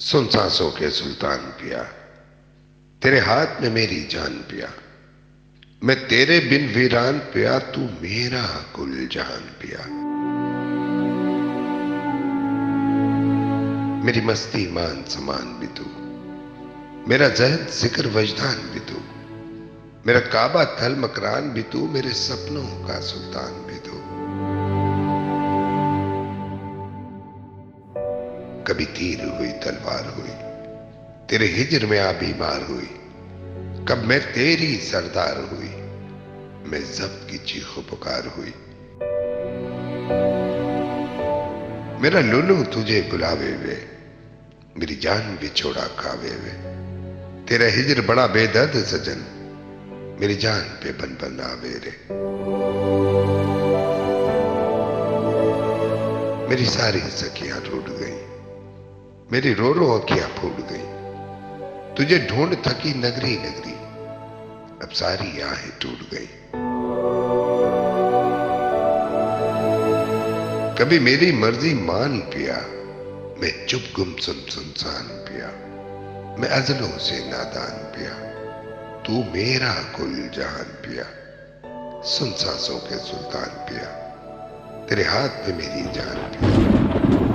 सुन सांसों के सुल्तान पिया, तेरे हाथ में मेरी जान पिया। मैं तेरे बिन वीरान पिया, तू मेरा कुल जहान पिया। मेरी मस्ती मान समान भी तू, मेरा जहद जिक्र वजदान भी तू, मेरा काबा थल मकरान भी तू, मेरे सपनों का सुल्तान भी तू। कभी तीर हुई तलवार हुई, तेरे हिजर में आ बीमार हुई। कब मैं तेरी सरदार हुई, मैं जब्त की चीखो पुकार हुई। मेरा लुलू तुझे बुलावे वे, मेरी जान बिछोड़ा खावे वे। तेरा हिजर बड़ा बेदर्द सजन, मेरी जान पे बन बन आवे रे। मेरी सारी सखियां रूठ गई, मेरी रो रो अखियां फूट गई। तुझे ढूंढ थकी नगरी नगरी, अब सारी आहें टूट गई। कभी मेरी मर्जी मान पिया, मैं चुप गुम सुनसान पिया। मैं अजलों से नादान पिया, तू मेरा कुल जहान पिया। सुन सांसों के सुल्तान पिया, तेरे हाथ में मेरी जान पिया।